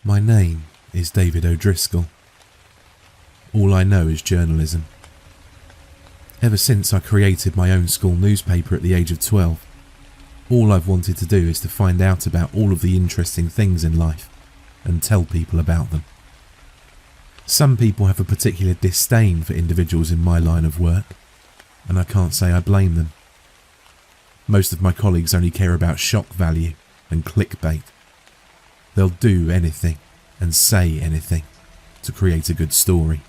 My name is David O'Driscoll. All I know is journalism. Ever since I created my own school newspaper at the age of 12, all I've wanted to do is to find out about all of the interesting things in life and tell people about them. Some people have a particular disdain for individuals in my line of work, and I can't say I blame them. Most of my colleagues only care about shock value and clickbait. They'll do anything and say anything to create a good story.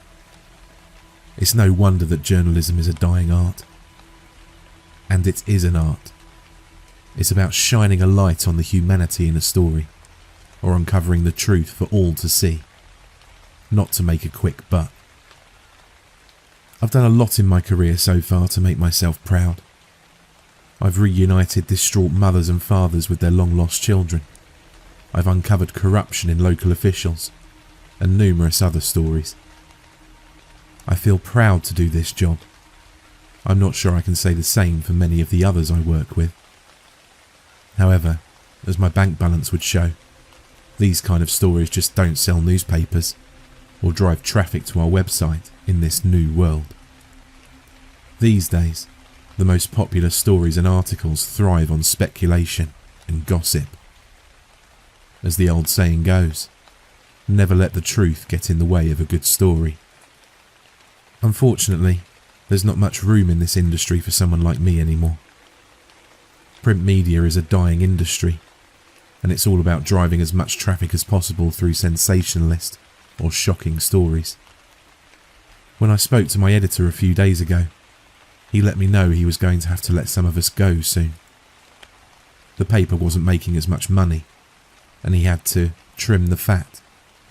It's no wonder that journalism is a dying art. And it is an art. It's about shining a light on the humanity in a story, or uncovering the truth for all to see, not to make a quick buck. I've done a lot in my career so far to make myself proud. I've reunited distraught mothers and fathers with their long-lost children. I've uncovered corruption in local officials, and numerous other stories. I feel proud to do this job. I'm not sure I can say the same for many of the others I work with. However, as my bank balance would show, these kind of stories just don't sell newspapers or drive traffic to our website in this new world. These days, the most popular stories and articles thrive on speculation and gossip. As the old saying goes, never let the truth get in the way of a good story. Unfortunately, there's not much room in this industry for someone like me anymore. Print media is a dying industry, and it's all about driving as much traffic as possible through sensationalist or shocking stories. When I spoke to my editor a few days ago, he let me know he was going to have to let some of us go soon. The paper wasn't making as much money, and he had to trim the fat,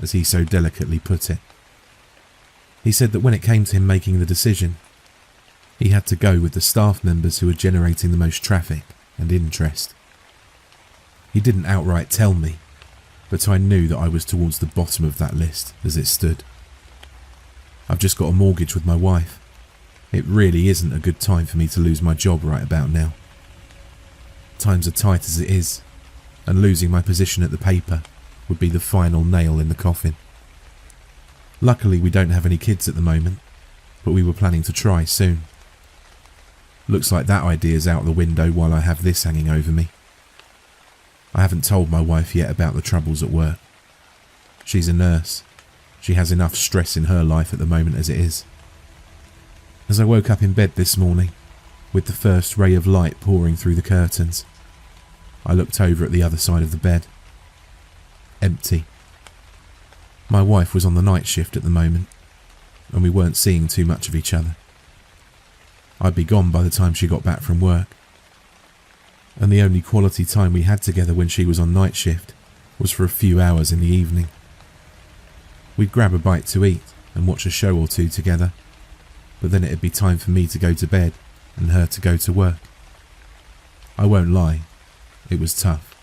as he so delicately put it. He said that when it came to him making the decision, he had to go with the staff members who were generating the most traffic and interest. He didn't outright tell me, but I knew that I was towards the bottom of that list as it stood. I've just got a mortgage with my wife. It really isn't a good time for me to lose my job right about now. Times are tight as it is, and losing my position at the paper would be the final nail in the coffin. Luckily, we don't have any kids at the moment, but we were planning to try soon. Looks like that idea's out the window while I have this hanging over me. I haven't told my wife yet about the troubles at work. She's a nurse. She has enough stress in her life at the moment as it is. As I woke up in bed this morning, with the first ray of light pouring through the curtains, I looked over at the other side of the bed. Empty. My wife was on the night shift at the moment, and we weren't seeing too much of each other. I'd be gone by the time she got back from work, and the only quality time we had together when she was on night shift was for a few hours in the evening. We'd grab a bite to eat and watch a show or two together, but then it'd be time for me to go to bed and her to go to work. I won't lie, it was tough.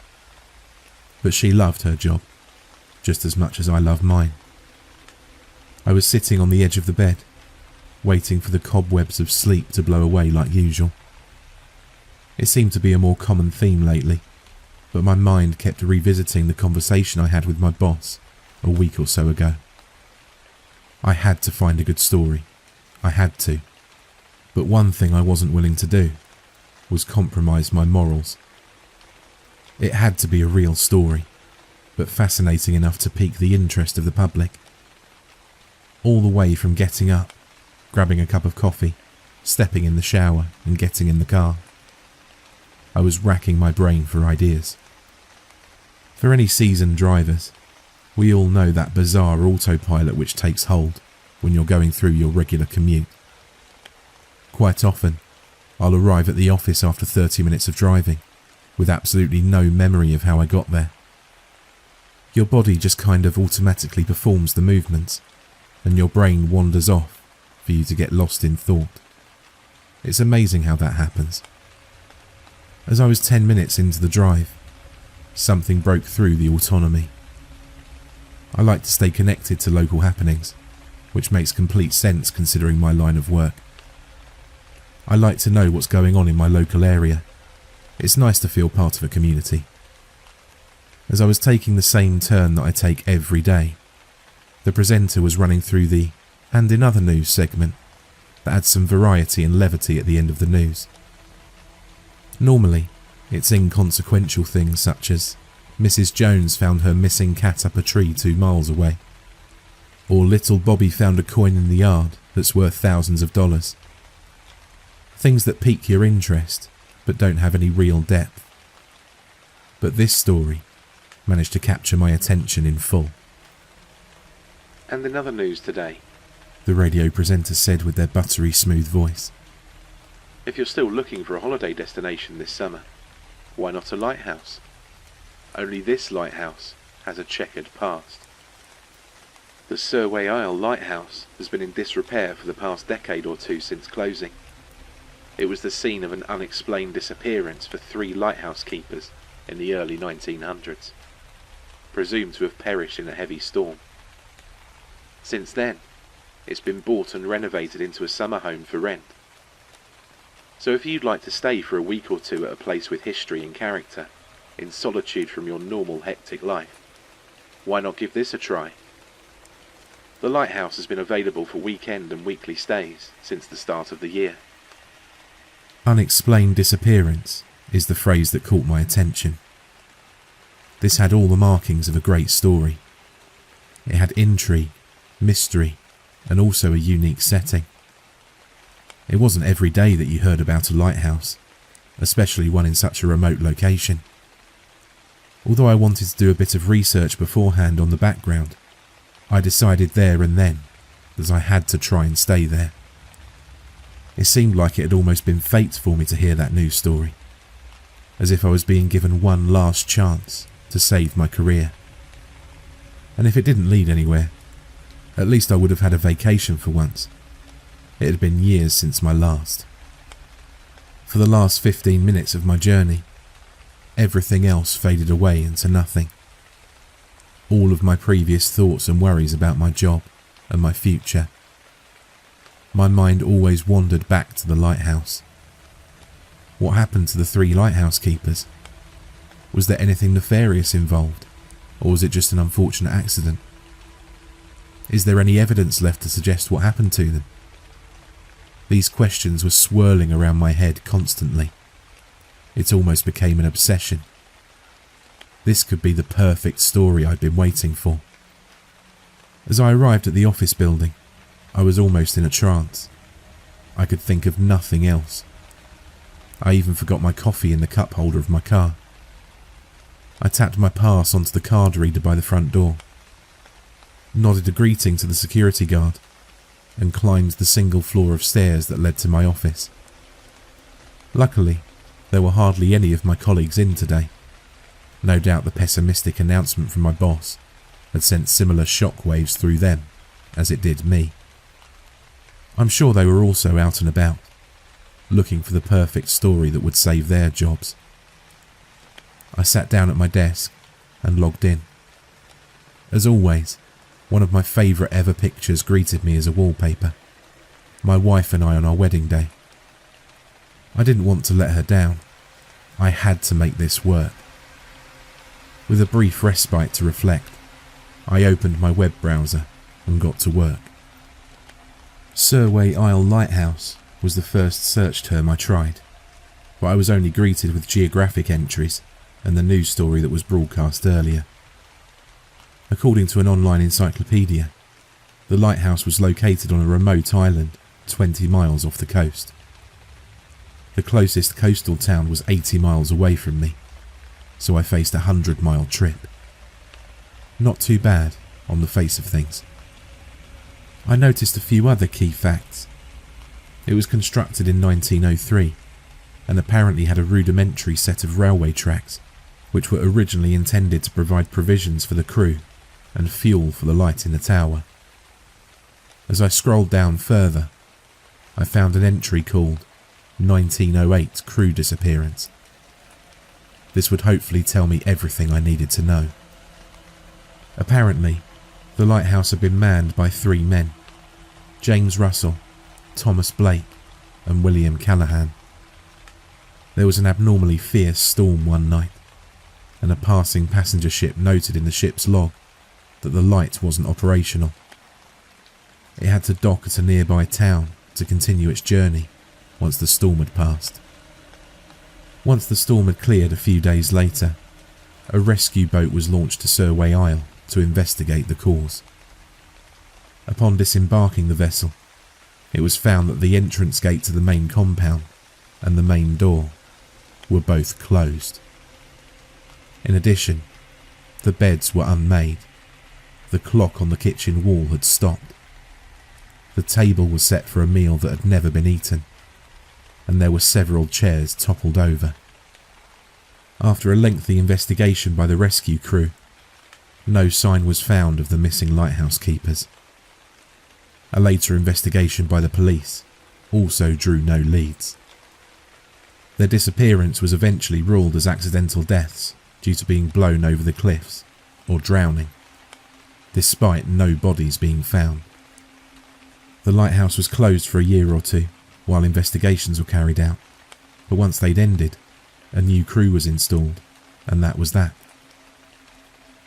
But she loved her job, just as much as I love mine. I was sitting on the edge of the bed, waiting for the cobwebs of sleep to blow away like usual. It seemed to be a more common theme lately, but my mind kept revisiting the conversation I had with my boss a week or so ago. I had to find a good story. I had to. But one thing I wasn't willing to do was compromise my morals. It had to be a real story, but fascinating enough to pique the interest of the public. All the way from getting up, grabbing a cup of coffee, stepping in the shower and getting in the car. I was racking my brain for ideas. For any seasoned drivers, we all know that bizarre autopilot which takes hold when you're going through your regular commute. Quite often, I'll arrive at the office after 30 minutes of driving, with absolutely no memory of how I got there. Your body just kind of automatically performs the movements, and your brain wanders off for you to get lost in thought. It's amazing how that happens. As I was 10 minutes into the drive, something broke through the autonomy. I like to stay connected to local happenings, which makes complete sense considering my line of work. I like to know what's going on in my local area. It's nice to feel part of a community. As I was taking the same turn that I take every day, the presenter was running through the "and in other news" segment that adds some variety and levity at the end of the news. Normally, it's inconsequential things such as Mrs. Jones found her missing cat up a tree 2 miles away, or little Bobby found a coin in the yard that's worth thousands of dollars. Things that pique your interest but don't have any real depth. But this story managed to capture my attention in full. And in other news today, the radio presenter said with their buttery smooth voice. If you're still looking for a holiday destination this summer, why not a lighthouse? Only this lighthouse has a checkered past. The Surway Isle Lighthouse has been in disrepair for the past decade or two since closing. It was the scene of an unexplained disappearance for 3 lighthouse keepers in the early 1900s, presumed to have perished in a heavy storm. Since then, it's been bought and renovated into a summer home for rent. So if you'd like to stay for a week or two at a place with history and character, in solitude from your normal hectic life, why not give this a try? The lighthouse has been available for weekend and weekly stays since the start of the year. Unexplained disappearance is the phrase that caught my attention. This had all the markings of a great story. It had intrigue, mystery, and also a unique setting. It wasn't every day that you heard about a lighthouse, especially one in such a remote location. Although I wanted to do a bit of research beforehand on the background, I decided there and then that I had to try and stay there. It seemed like it had almost been fate for me to hear that news story, as if I was being given one last chance to save my career. And if it didn't lead anywhere, at least I would have had a vacation for once. It had been years since my last. For the last 15 minutes of my journey, everything else faded away into nothing. All of my previous thoughts and worries about my job and my future. My mind always wandered back to the lighthouse. What happened to the 3 lighthouse keepers? Was there anything nefarious involved, or was it just an unfortunate accident? Is there any evidence left to suggest what happened to them? These questions were swirling around my head constantly. It almost became an obsession. This could be the perfect story I'd been waiting for. As I arrived at the office building, I was almost in a trance. I could think of nothing else. I even forgot my coffee in the cup holder of my car. I tapped my pass onto the card reader by the front door, nodded a greeting to the security guard, and climbed the single floor of stairs that led to my office. Luckily, there were hardly any of my colleagues in today. No doubt the pessimistic announcement from my boss had sent similar shockwaves through them as it did me. I'm sure they were also out and about, looking for the perfect story that would save their jobs. I sat down at my desk and logged in. As always, one of my favourite ever pictures greeted me as a wallpaper. My wife and I on our wedding day. I didn't want to let her down. I had to make this work. With a brief respite to reflect, I opened my web browser and got to work. Surway Isle Lighthouse was the first search term I tried, but I was only greeted with geographic entries and the news story that was broadcast earlier. According to an online encyclopedia, the lighthouse was located on a remote island 20 miles off the coast. The closest coastal town was 80 miles away from me, so I faced a 100-mile trip. Not too bad on the face of things. I noticed a few other key facts. It was constructed in 1903 and apparently had a rudimentary set of railway tracks, which were originally intended to provide provisions for the crew and fuel for the light in the tower. As I scrolled down further, I found an entry called 1908 Crew Disappearance. This would hopefully tell me everything I needed to know. Apparently, the lighthouse had been manned by 3 men: James Russell, Thomas Blake, and William Callahan. There was an abnormally fierce storm one night, and a passing passenger ship noted in the ship's log that the light wasn't operational. It had to dock at a nearby town to continue its journey once the storm had passed. Once the storm had cleared a few days later, a rescue boat was launched to Surway Isle to investigate the cause. Upon disembarking the vessel, it was found that the entrance gate to the main compound and the main door were both closed. In addition, the beds were unmade, the clock on the kitchen wall had stopped, the table was set for a meal that had never been eaten, and there were several chairs toppled over. After a lengthy investigation by the rescue crew, no sign was found of the missing lighthouse keepers. A later investigation by the police also drew no leads. Their disappearance was eventually ruled as accidental deaths due to being blown over the cliffs or drowning, despite no bodies being found. The lighthouse was closed for a year or two while investigations were carried out, but once they'd ended, a new crew was installed, and that was that.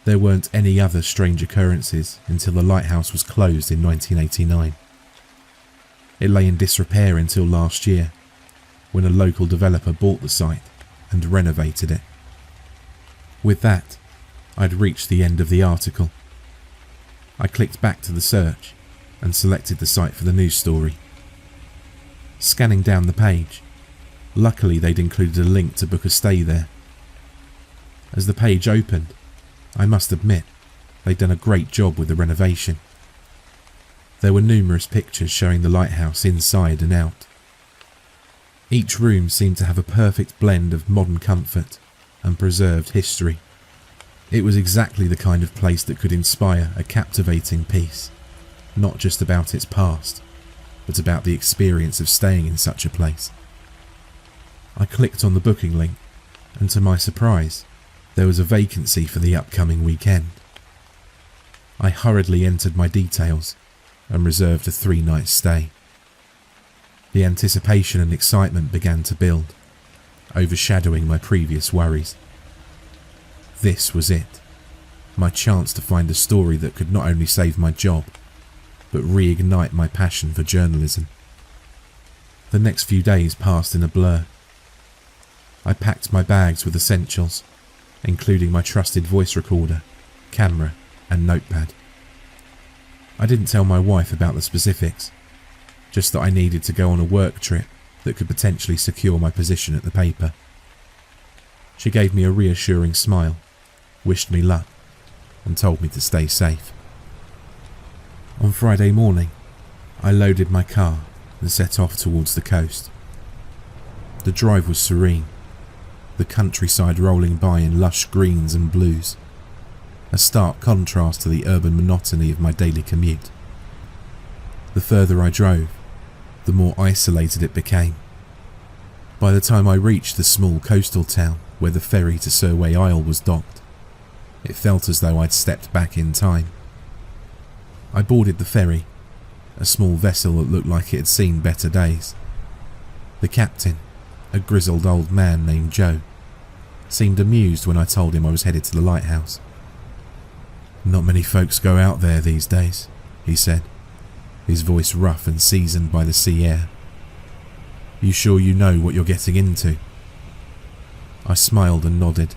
There weren't any other strange occurrences until the lighthouse was closed in 1989. It lay in disrepair until last year, when a local developer bought the site and renovated it. With that, I'd reached the end of the article. I clicked back to the search and selected the site for the news story. Scanning down the page, luckily they'd included a link to book a stay there. As the page opened, I must admit, they'd done a great job with the renovation. There were numerous pictures showing the lighthouse inside and out. Each room seemed to have a perfect blend of modern comfort and preserved history. It was exactly the kind of place that could inspire a captivating piece, not just about its past, but about the experience of staying in such a place. I clicked on the booking link, and to my surprise, there was a vacancy for the upcoming weekend. I hurriedly entered my details and reserved a 3-night stay. The anticipation and excitement began to build, overshadowing my previous worries. This was it, my chance to find a story that could not only save my job, but reignite my passion for journalism. The next few days passed in a blur. I packed my bags with essentials, including my trusted voice recorder, camera, and notepad. I didn't tell my wife about the specifics, just that I needed to go on a work trip that could potentially secure my position at the paper. She gave me a reassuring smile, wished me luck, and told me to stay safe. On Friday morning, I loaded my car and set off towards the coast. The drive was serene, the countryside rolling by in lush greens and blues, a stark contrast to the urban monotony of my daily commute. The further I drove, the more isolated it became. By the time I reached the small coastal town where the ferry to Surway Isle was docked, it felt as though I'd stepped back in time. I boarded the ferry, a small vessel that looked like it had seen better days. The captain, a grizzled old man named Joe, seemed amused when I told him I was headed to the lighthouse. "Not many folks go out there these days," he said, his voice rough and seasoned by the sea air. "You sure you know what you're getting into?" I smiled and nodded,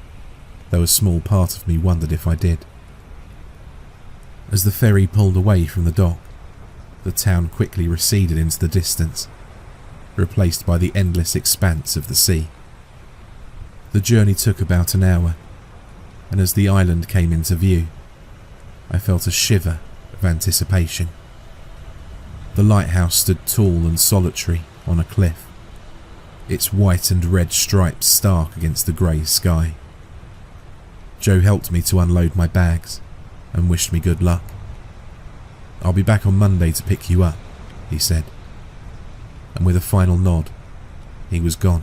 though a small part of me wondered if I did. As the ferry pulled away from the dock, the town quickly receded into the distance, replaced by the endless expanse of the sea. The journey took about an hour, and as the island came into view, I felt a shiver of anticipation. The lighthouse stood tall and solitary on a cliff, its white and red stripes stark against the grey sky. Joe helped me to unload my bags and wished me good luck. "I'll be back on Monday to pick you up," he said. And with a final nod, he was gone,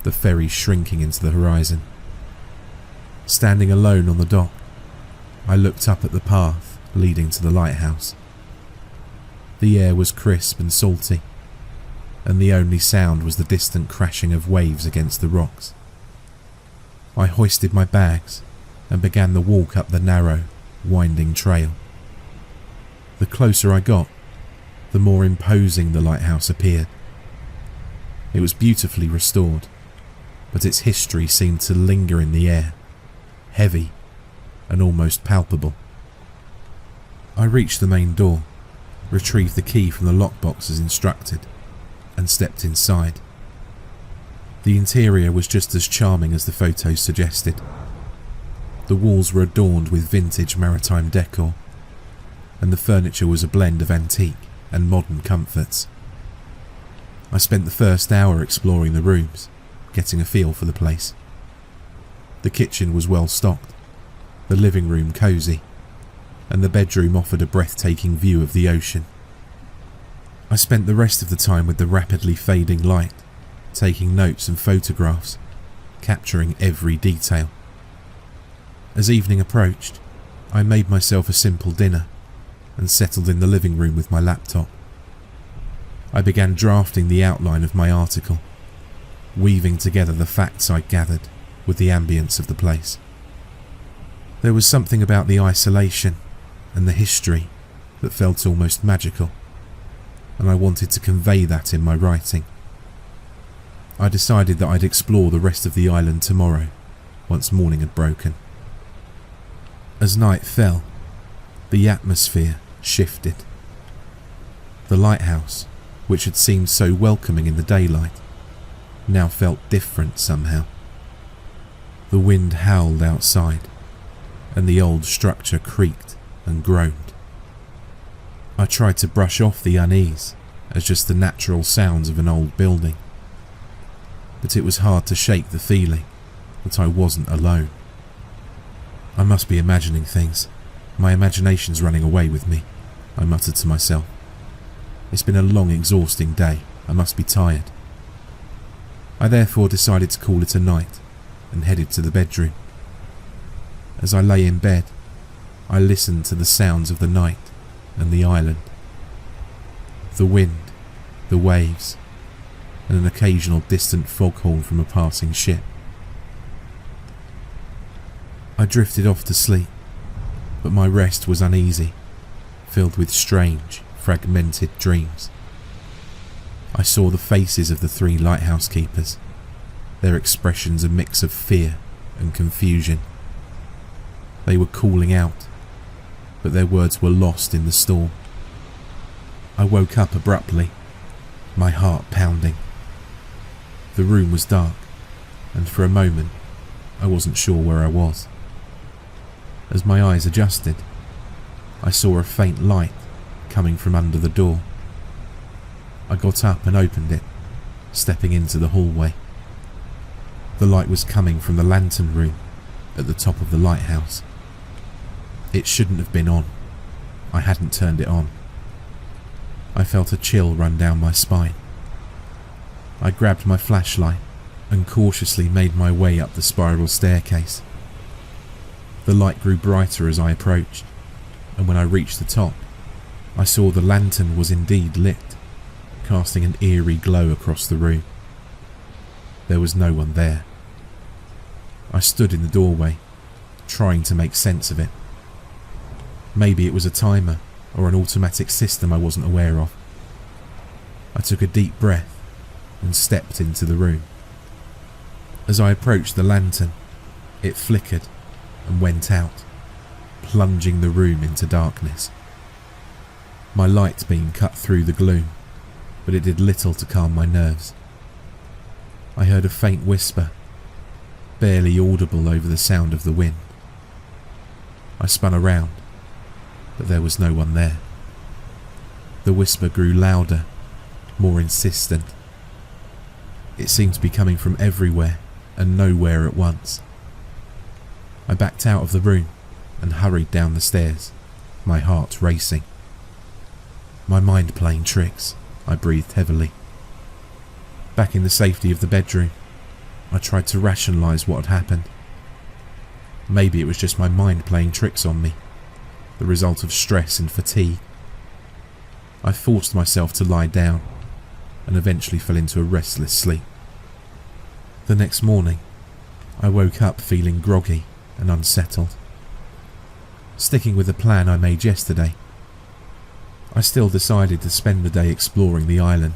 the ferry shrinking into the horizon. Standing alone on the dock, I looked up at the path leading to the lighthouse. The air was crisp and salty, and the only sound was the distant crashing of waves against the rocks. I hoisted my bags and began the walk up the narrow, winding trail. The closer I got, the more imposing the lighthouse appeared. It was beautifully restored, but its history seemed to linger in the air, heavy and almost palpable. I reached the main door, retrieved the key from the lockbox as instructed, and stepped inside. The interior was just as charming as the photos suggested. The walls were adorned with vintage maritime decor, and the furniture was a blend of antique and modern comforts. I spent the first hour exploring the rooms, getting a feel for the place. The kitchen was well stocked, the living room cosy, and the bedroom offered a breathtaking view of the ocean. I spent the rest of the time with the rapidly fading light, taking notes and photographs, capturing every detail. As evening approached, I made myself a simple dinner and settled in the living room with my laptop. I began drafting the outline of my article, weaving together the facts I gathered with the ambience of the place. There was something about the isolation and the history that felt almost magical, and I wanted to convey that in my writing. I decided that I'd explore the rest of the island tomorrow, once morning had broken. As night fell, the atmosphere shifted. The lighthouse, which had seemed so welcoming in the daylight, now felt different somehow. The wind howled outside, and the old structure creaked and groaned. I tried to brush off the unease as just the natural sounds of an old building, but it was hard to shake the feeling that I wasn't alone. I must be imagining things. My imagination's running away with me, I muttered to myself. It's been a long, exhausting day. I must be tired. I therefore decided to call it a night and headed to the bedroom. As I lay in bed, I listened to the sounds of the night and the island. The wind, the waves, and an occasional distant foghorn from a passing ship. I drifted off to sleep, but my rest was uneasy, filled with strange, fragmented dreams. I saw the faces of the 3 lighthouse keepers, their expressions a mix of fear and confusion. They were calling out, but their words were lost in the storm. I woke up abruptly, my heart pounding. The room was dark, and for a moment I wasn't sure where I was. As my eyes adjusted, I saw a faint light coming from under the door. I got up and opened it, stepping into the hallway. The light was coming from the lantern room at the top of the lighthouse. It shouldn't have been on. I hadn't turned it on. I felt a chill run down my spine. I grabbed my flashlight and cautiously made my way up the spiral staircase. The light grew brighter as I approached, and when I reached the top, I saw the lantern was indeed lit, casting an eerie glow across the room. There was no one there. I stood in the doorway, trying to make sense of it. Maybe it was a timer or an automatic system I wasn't aware of. I took a deep breath and stepped into the room. As I approached the lantern, it flickered and went out, plunging the room into darkness. My light beam cut through the gloom, but it did little to calm my nerves. I heard a faint whisper, barely audible over the sound of the wind. I spun around, but there was no one there. The whisper grew louder, more insistent. It seemed to be coming from everywhere and nowhere at once. I backed out of the room and hurried down the stairs, my heart racing. My mind playing tricks, I breathed heavily. Back in the safety of the bedroom, I tried to rationalise what had happened. Maybe it was just my mind playing tricks on me, the result of stress and fatigue. I forced myself to lie down and eventually fell into a restless sleep. The next morning, I woke up feeling groggy and unsettled. Sticking with the plan I made yesterday, I still decided to spend the day exploring the island,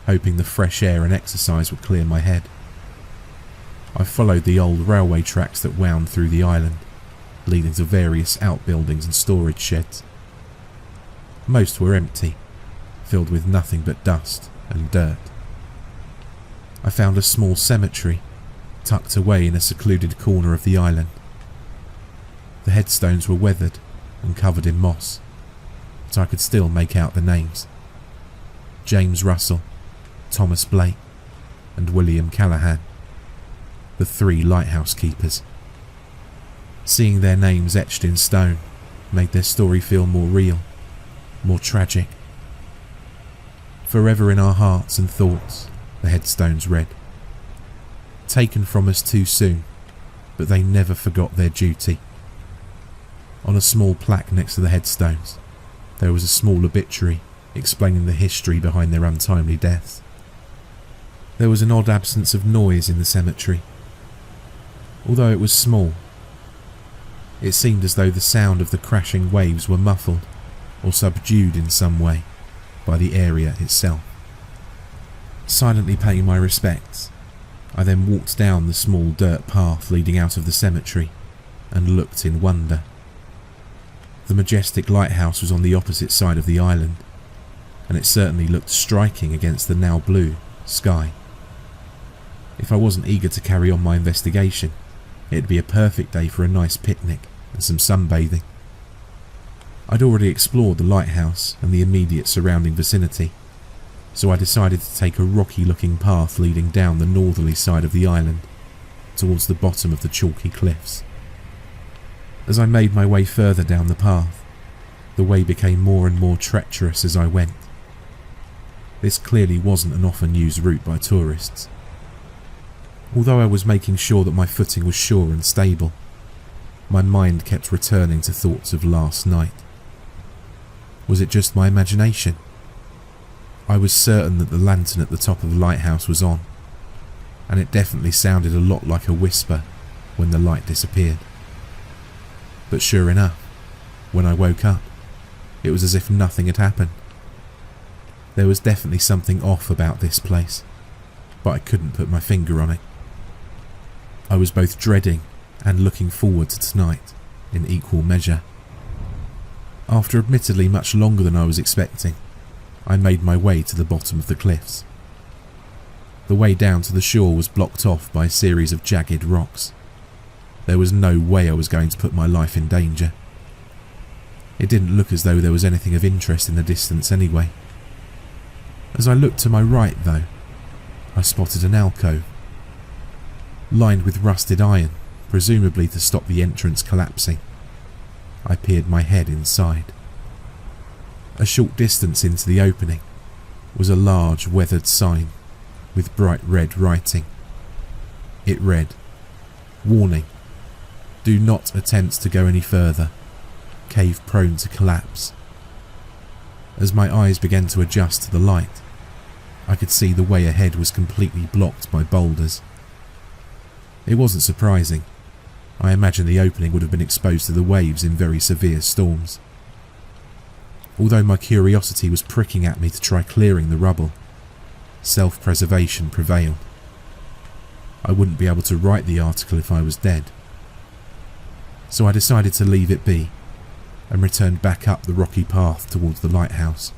hoping the fresh air and exercise would clear my head. I followed the old railway tracks that wound through the island, leading to various outbuildings and storage sheds. Most were empty, filled with nothing but dust and dirt. I found a small cemetery tucked away in a secluded corner of the island. The headstones were weathered and covered in moss, but I could still make out the names: James Russell, Thomas Blake, and William Callahan, the 3 lighthouse keepers. Seeing their names etched in stone made their story feel more real, more tragic. Forever in our hearts and thoughts, the headstones read. Taken from us too soon, but they never forgot their duty. On a small plaque next to the headstones, there was a small obituary explaining the history behind their untimely deaths. There was an odd absence of noise in the cemetery. Although it was small, it seemed as though the sound of the crashing waves were muffled or subdued in some way by the area itself. Silently paying my respects, I then walked down the small dirt path leading out of the cemetery and looked in wonder. The majestic lighthouse was on the opposite side of the island, and it certainly looked striking against the now blue sky. If I wasn't eager to carry on my investigation, it'd be a perfect day for a nice picnic and some sunbathing. I'd already explored the lighthouse and the immediate surrounding vicinity, so I decided to take a rocky-looking path leading down the northerly side of the island towards the bottom of the chalky cliffs. As I made my way further down the path, the way became more and more treacherous as I went. This clearly wasn't an often used route by tourists. Although I was making sure that my footing was sure and stable, my mind kept returning to thoughts of last night. Was it just my imagination? I was certain that the lantern at the top of the lighthouse was on, and it definitely sounded a lot like a whisper when the light disappeared. But sure enough, when I woke up, it was as if nothing had happened. There was definitely something off about this place, but I couldn't put my finger on it. I was both dreading and looking forward to tonight in equal measure. After admittedly much longer than I was expecting, I made my way to the bottom of the cliffs. The way down to the shore was blocked off by a series of jagged rocks. There was no way I was going to put my life in danger. It didn't look as though there was anything of interest in the distance anyway. As I looked to my right, though, I spotted an alcove. Lined with rusted iron, presumably to stop the entrance collapsing. I peered my head inside. A short distance into the opening was a large weathered sign with bright red writing. It read, "Warning. Do not attempt to go any further. Cave prone to collapse." As my eyes began to adjust to the light, I could see the way ahead was completely blocked by boulders. It wasn't surprising. I imagine the opening would have been exposed to the waves in very severe storms. Although my curiosity was pricking at me to try clearing the rubble, self-preservation prevailed. I wouldn't be able to write the article if I was dead. So I decided to leave it be and returned back up the rocky path towards the lighthouse.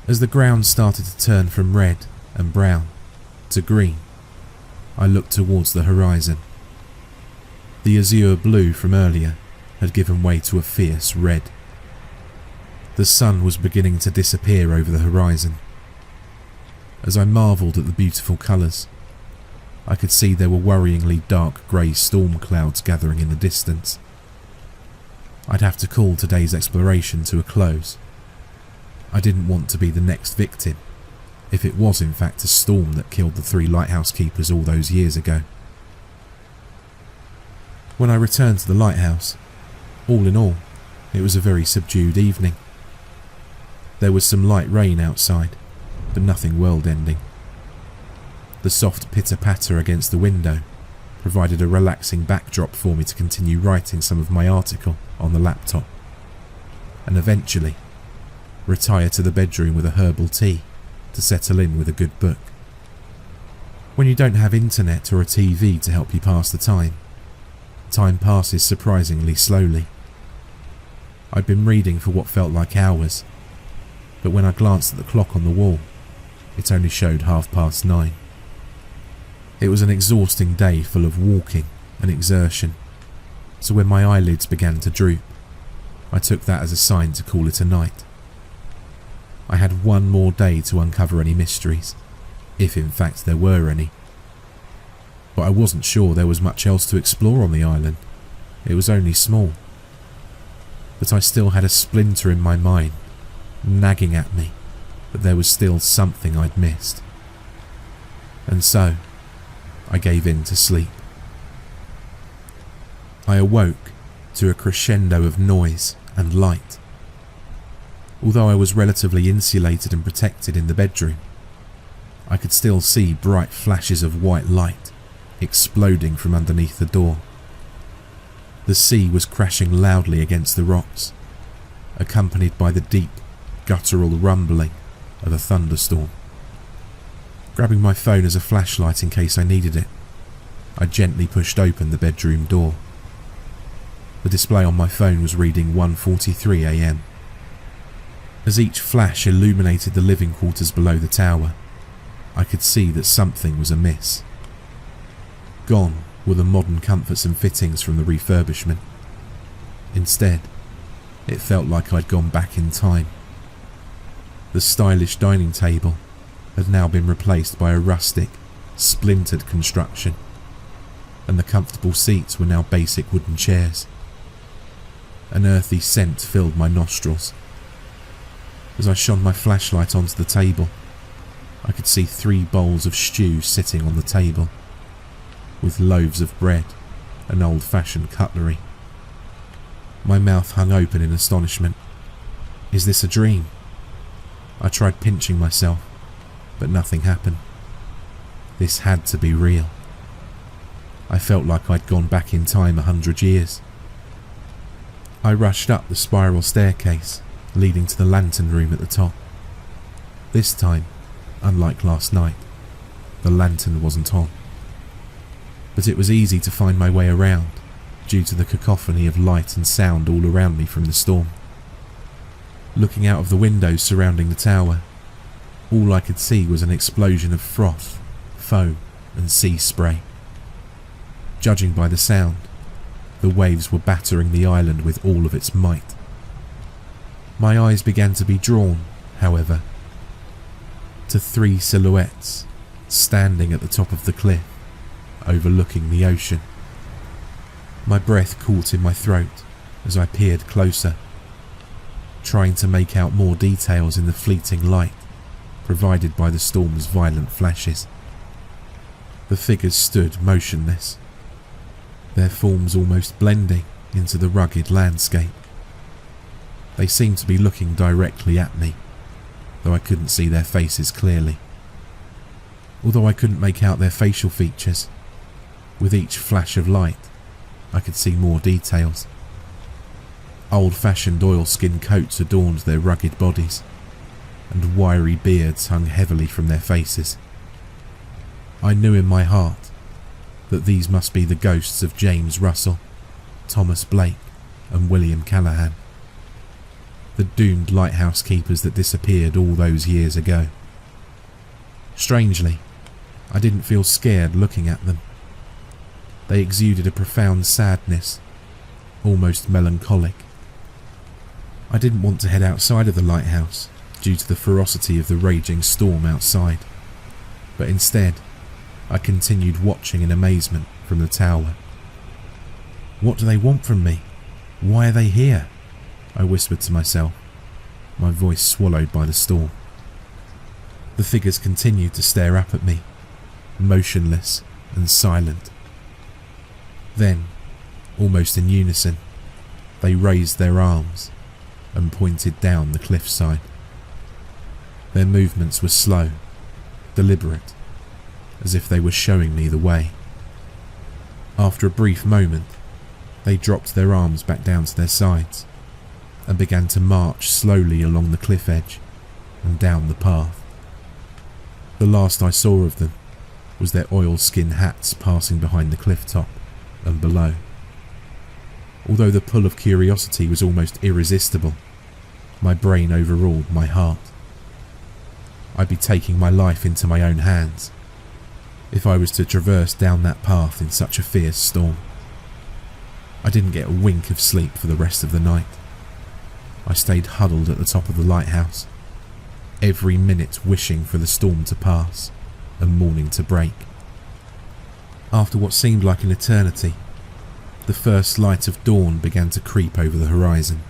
As the ground started to turn from red and brown to green, I looked towards the horizon. The azure blue from earlier had given way to a fierce red. The sun was beginning to disappear over the horizon. As I marvelled at the beautiful colours, I could see there were worryingly dark grey storm clouds gathering in the distance. I'd have to call today's exploration to a close. I didn't want to be the next victim, if it was in fact a storm that killed the 3 lighthouse keepers all those years ago. When I returned to the lighthouse, all in all, it was a very subdued evening. There was some light rain outside, but nothing world-ending. The soft pitter-patter against the window provided a relaxing backdrop for me to continue writing some of my article on the laptop, and eventually retire to the bedroom with a herbal tea to settle in with a good book. When you don't have internet or a TV to help you pass the time passes surprisingly slowly. I'd been reading for what felt like hours, but when I glanced at the clock on the wall, it only showed 9:30. It was an exhausting day full of walking and exertion, so when my eyelids began to droop, I took that as a sign to call it a night. I had one more day to uncover any mysteries, if in fact there were any. But I wasn't sure there was much else to explore on the island. It was only small. But I still had a splinter in my mind, nagging at me that there was still something I'd missed. And so, I gave in to sleep. I awoke to a crescendo of noise and light. Although I was relatively insulated and protected in the bedroom, I could still see bright flashes of white light exploding from underneath the door. The sea was crashing loudly against the rocks, accompanied by the deep, guttural rumbling of a thunderstorm. Grabbing my phone as a flashlight in case I needed it, I gently pushed open the bedroom door. The display on my phone was reading 1:43 a.m. As each flash illuminated the living quarters below the tower, I could see that something was amiss. Gone were the modern comforts and fittings from the refurbishment. Instead, it felt like I'd gone back in time. The stylish dining table had now been replaced by a rustic, splintered construction, and the comfortable seats were now basic wooden chairs. An earthy scent filled my nostrils. As I shone my flashlight onto the table, I could see 3 bowls of stew sitting on the table, with loaves of bread and old-fashioned cutlery. My mouth hung open in astonishment. Is this a dream? I tried pinching myself, but nothing happened. This had to be real. I felt like I'd gone back in time 100 years. I rushed up the spiral staircase leading to the lantern room at the top. This time, unlike last night, the lantern wasn't on. But it was easy to find my way around due to the cacophony of light and sound all around me from the storm. Looking out of the windows surrounding the tower, all I could see was an explosion of froth, foam and sea spray. Judging by the sound, the waves were battering the island with all of its might. My eyes began to be drawn, however, to 3 silhouettes standing at the top of the cliff, overlooking the ocean. My breath caught in my throat as I peered closer, trying to make out more details in the fleeting light provided by the storm's violent flashes. The figures stood motionless, their forms almost blending into the rugged landscape. They seemed to be looking directly at me, though I couldn't see their faces clearly. Although I couldn't make out their facial features, with each flash of light, I could see more details. Old-fashioned oilskin coats adorned their rugged bodies, and wiry beards hung heavily from their faces. I knew in my heart that these must be the ghosts of James Russell, Thomas Blake, and William Callahan, the doomed lighthouse keepers that disappeared all those years ago. Strangely, I didn't feel scared looking at them. They exuded a profound sadness, almost melancholic. I didn't want to head outside of the lighthouse due to the ferocity of the raging storm outside, but instead I continued watching in amazement from the tower. What do they want from me? Why are they here? I whispered to myself, my voice swallowed by the storm. The figures continued to stare up at me, motionless and silent. Then, almost in unison, they raised their arms and pointed down the cliffside. Their movements were slow, deliberate, as if they were showing me the way. After a brief moment, they dropped their arms back down to their sides and began to march slowly along the cliff edge and down the path. The last I saw of them was their oilskin hats passing behind the cliff top and below. Although the pull of curiosity was almost irresistible, my brain overruled my heart. I'd be taking my life into my own hands if I was to traverse down that path in such a fierce storm. I didn't get a wink of sleep for the rest of the night. I stayed huddled at the top of the lighthouse, every minute wishing for the storm to pass and morning to break. After what seemed like an eternity, the first light of dawn began to creep over the horizon.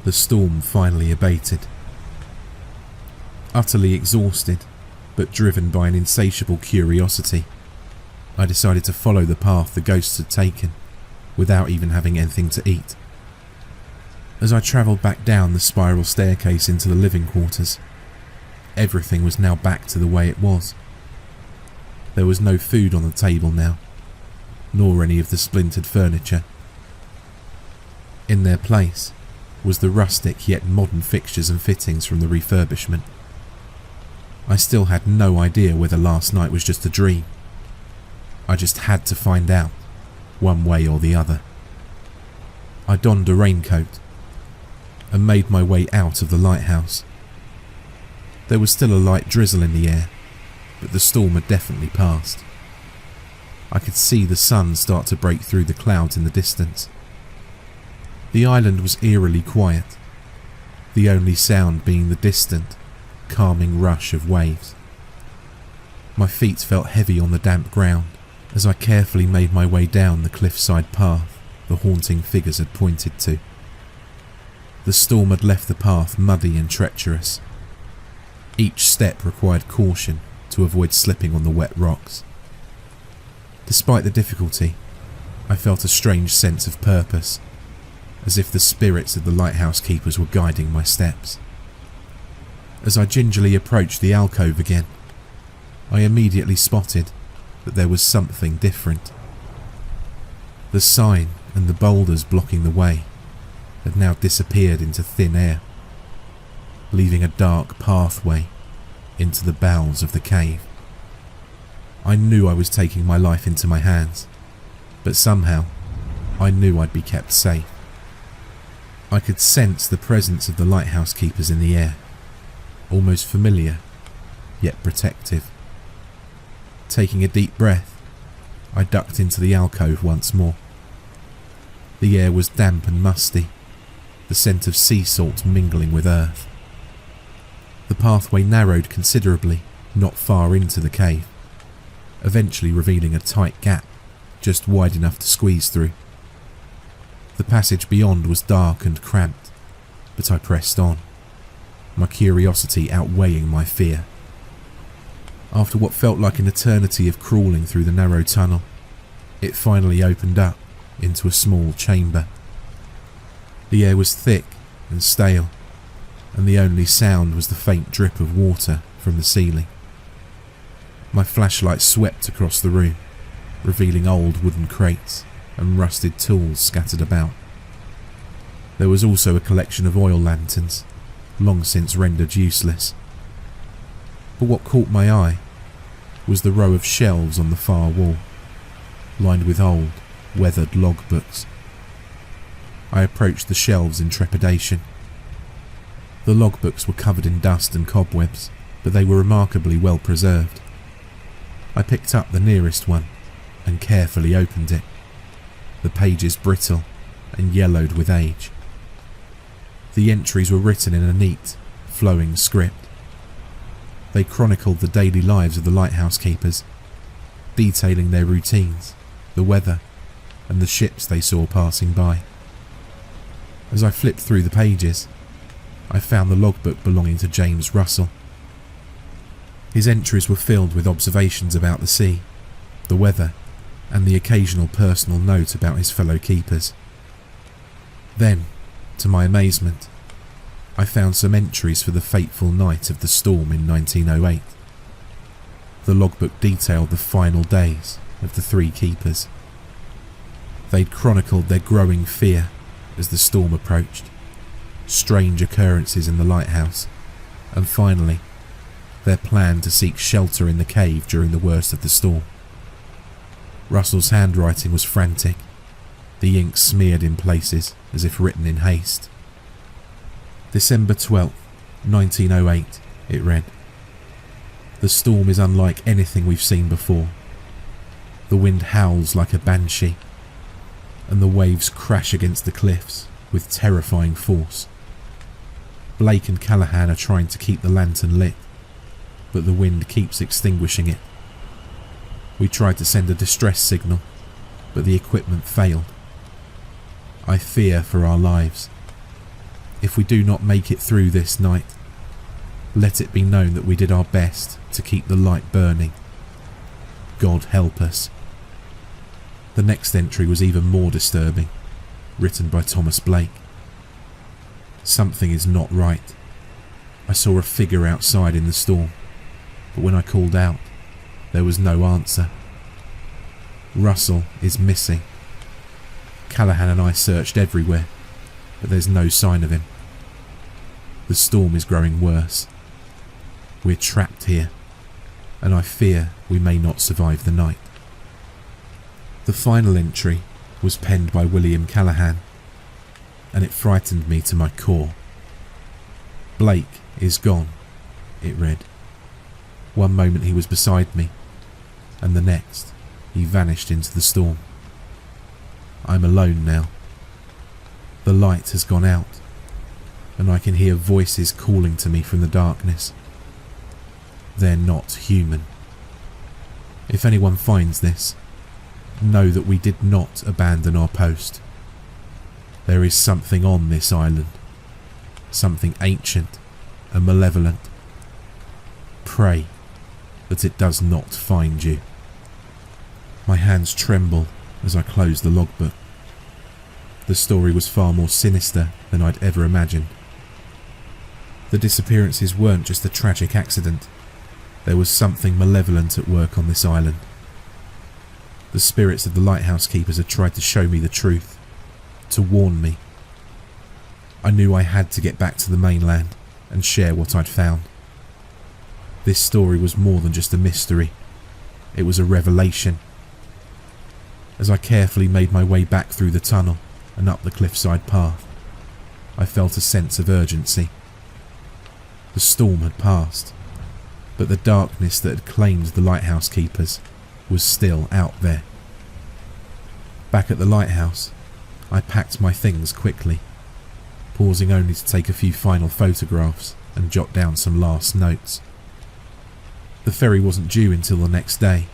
The storm finally abated. Utterly exhausted, but driven by an insatiable curiosity, I decided to follow the path the ghosts had taken, without even having anything to eat. As I travelled back down the spiral staircase into the living quarters, everything was now back to the way it was. There was no food on the table now, nor any of the splintered furniture. In their place was the rustic yet modern fixtures and fittings from the refurbishment. I still had no idea whether last night was just a dream. I just had to find out, one way or the other. I donned a raincoat and made my way out of the lighthouse. There was still a light drizzle in the air, but the storm had definitely passed. I could see the sun start to break through the clouds in the distance. The island was eerily quiet, the only sound being the distant, calming rush of waves. My feet felt heavy on the damp ground as I carefully made my way down the cliffside path the haunting figures had pointed to. The storm had left the path muddy and treacherous. Each step required caution to avoid slipping on the wet rocks. Despite the difficulty, I felt a strange sense of purpose, as if the spirits of the lighthouse keepers were guiding my steps. As I gingerly approached the alcove again, I immediately spotted that there was something different. The sign and the boulders blocking the way had now disappeared into thin air, leaving a dark pathway into the bowels of the cave. I knew I was taking my life into my hands, but somehow I knew I'd be kept safe. I could sense the presence of the lighthouse keepers in the air, almost familiar, yet protective. Taking a deep breath, I ducked into the alcove once more. The air was damp and musty, the scent of sea salt mingling with earth. The pathway narrowed considerably, not far into the cave, eventually revealing a tight gap, just wide enough to squeeze through. The passage beyond was dark and cramped, but I pressed on, my curiosity outweighing my fear. After what felt like an eternity of crawling through the narrow tunnel, it finally opened up into a small chamber. The air was thick and stale, and the only sound was the faint drip of water from the ceiling. My flashlight swept across the room, revealing old wooden crates and rusted tools scattered about. There was also a collection of oil lanterns, long since rendered useless. But what caught my eye was the row of shelves on the far wall, lined with old, weathered logbooks. I approached the shelves in trepidation. The logbooks were covered in dust and cobwebs, but they were remarkably well preserved. I picked up the nearest one and carefully opened it, the pages brittle and yellowed with age. The entries were written in a neat, flowing script. They chronicled the daily lives of the lighthouse keepers, detailing their routines, the weather, and the ships they saw passing by. As I flipped through the pages, I found the logbook belonging to James Russell. His entries were filled with observations about the sea, the weather, and the occasional personal note about his fellow keepers. Then, to my amazement, I found some entries for the fateful night of the storm in 1908. The logbook detailed the final days of the three keepers. They'd chronicled their growing fear as the storm approached, strange occurrences in the lighthouse, and finally, their plan to seek shelter in the cave during the worst of the storm. Russell's handwriting was frantic, the ink smeared in places as if written in haste. December 12th, 1908, it read. The storm is unlike anything we've seen before. The wind howls like a banshee, and the waves crash against the cliffs with terrifying force. Blake and Callahan are trying to keep the lantern lit, but the wind keeps extinguishing it. We tried to send a distress signal, but the equipment failed. I fear for our lives. If we do not make it through this night, let it be known that we did our best to keep the light burning. God help us. The next entry was even more disturbing, written by Thomas Blake. Something is not right. I saw a figure outside in the storm, but when I called out, there was no answer. Russell is missing. Callahan and I searched everywhere, but there's no sign of him. The storm is growing worse. We're trapped here, and I fear we may not survive the night. The final entry was penned by William Callahan, and it frightened me to my core. Blake is gone, it read. One moment he was beside me, and the next he vanished into the storm. I'm alone now. The light has gone out, and I can hear voices calling to me from the darkness. They're not human. If anyone finds this, know that we did not abandon our post. There is something on this island, something ancient and malevolent. Pray that it does not find you. My hands tremble as I close the logbook. The story was far more sinister than I'd ever imagined. The disappearances weren't just a tragic accident. There was something malevolent at work on this island. The spirits of the lighthouse keepers had tried to show me the truth, to warn me. I knew I had to get back to the mainland and share what I'd found. This story was more than just a mystery. It was a revelation. As I carefully made my way back through the tunnel and up the cliffside path, I felt a sense of urgency. The storm had passed, but the darkness that had claimed the lighthouse keepers was still out there. Back at the lighthouse, I packed my things quickly, pausing only to take a few final photographs and jot down some last notes. The ferry wasn't due until the next day,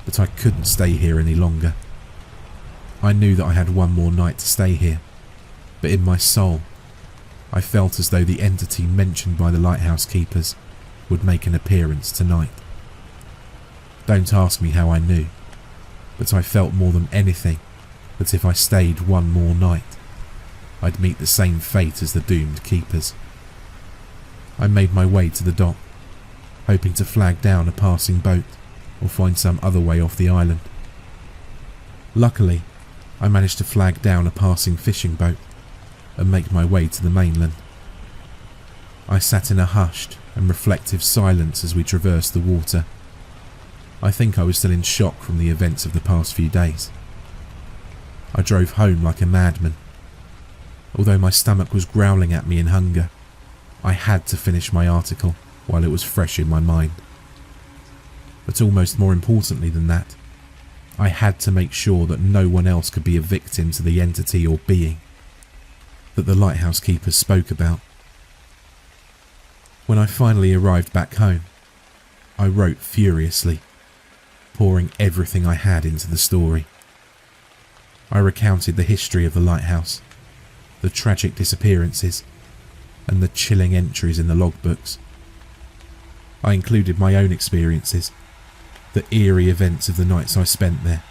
but I couldn't stay here any longer. I knew that I had one more night to stay here, but in my soul, I felt as though the entity mentioned by the lighthouse keepers would make an appearance tonight. Don't ask me how I knew, but I felt more than anything that if I stayed one more night, I'd meet the same fate as the doomed keepers. I made my way to the dock, hoping to flag down a passing boat or find some other way off the island. Luckily, I managed to flag down a passing fishing boat and make my way to the mainland. I sat in a hushed and reflective silence as we traversed the water. I think I was still in shock from the events of the past few days. I drove home like a madman. Although my stomach was growling at me in hunger, I had to finish my article while it was fresh in my mind. But almost more importantly than that, I had to make sure that no one else could be a victim to the entity or being that the lighthouse keepers spoke about. When I finally arrived back home, I wrote furiously, pouring everything I had into the story. I recounted the history of the lighthouse, the tragic disappearances, and the chilling entries in the logbooks. I included my own experiences, the eerie events of the nights I spent there,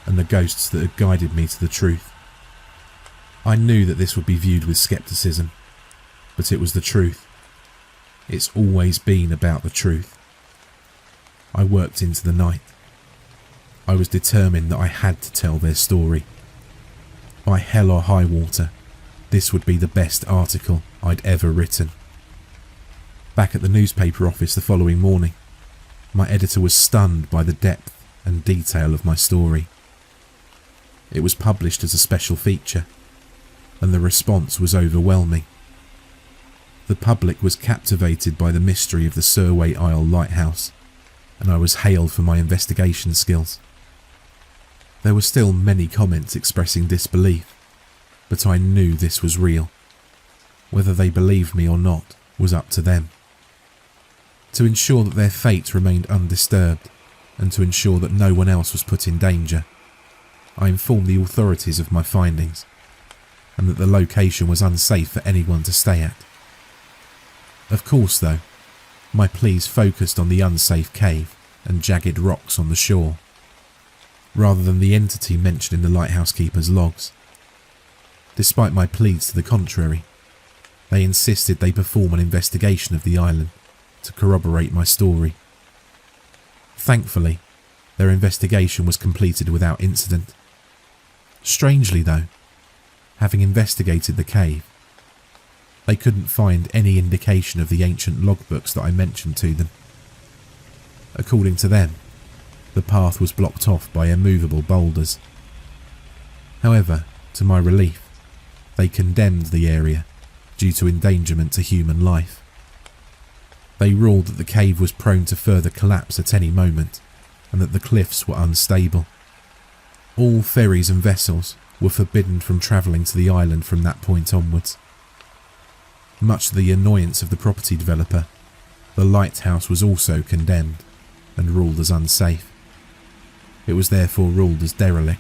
and the ghosts that had guided me to the truth. I knew that this would be viewed with skepticism, but it was the truth. It's always been about the truth. I worked into the night. I was determined that I had to tell their story. By hell or high water, this would be the best article I'd ever written. Back at the newspaper office the following morning, my editor was stunned by the depth and detail of my story. It was published as a special feature, and the response was overwhelming. The public was captivated by the mystery of the Surway Isle Lighthouse, and I was hailed for my investigation skills. There were still many comments expressing disbelief, but I knew this was real. Whether they believed me or not was up to them. To ensure that their fate remained undisturbed, and to ensure that no one else was put in danger, I informed the authorities of my findings, and that the location was unsafe for anyone to stay at. Of course, though, my pleas focused on the unsafe cave and jagged rocks on the shore, rather than the entity mentioned in the lighthouse keeper's logs. Despite my pleas to the contrary, they insisted they perform an investigation of the island to corroborate my story. Thankfully, their investigation was completed without incident. Strangely though, having investigated the cave, they couldn't find any indication of the ancient logbooks that I mentioned to them. According to them, the path was blocked off by immovable boulders. However, to my relief, they condemned the area due to endangerment to human life. They ruled that the cave was prone to further collapse at any moment, and that the cliffs were unstable. All ferries and vessels were forbidden from travelling to the island from that point onwards. Much to the annoyance of the property developer, the lighthouse was also condemned and ruled as unsafe. It was therefore ruled as derelict.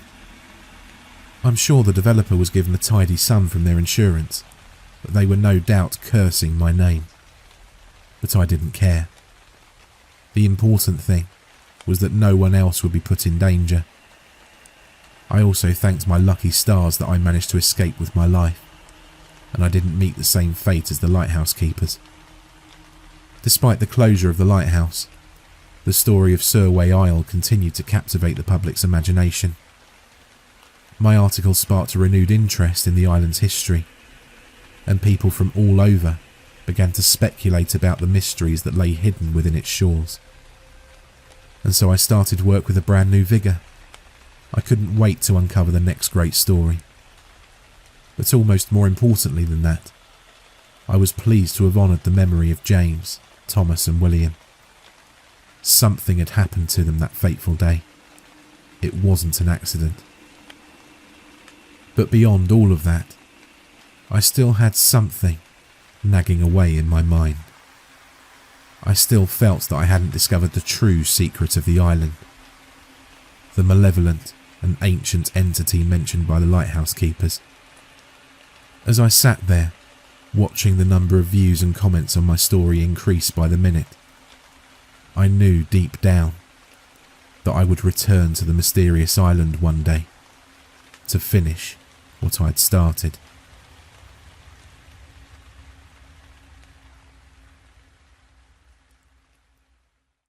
I'm sure the developer was given a tidy sum from their insurance, but they were no doubt cursing my name. But I didn't care. The important thing was that no one else would be put in danger. I also thanked my lucky stars that I managed to escape with my life, and I didn't meet the same fate as the lighthouse keepers. Despite the closure of the lighthouse, the story of Surway Isle continued to captivate the public's imagination. My article sparked a renewed interest in the island's history, and people from all over began to speculate about the mysteries that lay hidden within its shores. And so I started work with a brand new vigour. I couldn't wait to uncover the next great story. But almost more importantly than that, I was pleased to have honoured the memory of James, Thomas and William. Something had happened to them that fateful day. It wasn't an accident. But beyond all of that, I still had something nagging away in my mind. I still felt that I hadn't discovered the true secret of the island, the malevolent and ancient entity mentioned by the lighthouse keepers. As I sat there, watching the number of views and comments on my story increase by the minute, I knew deep down that I would return to the mysterious island one day to finish what I'd started.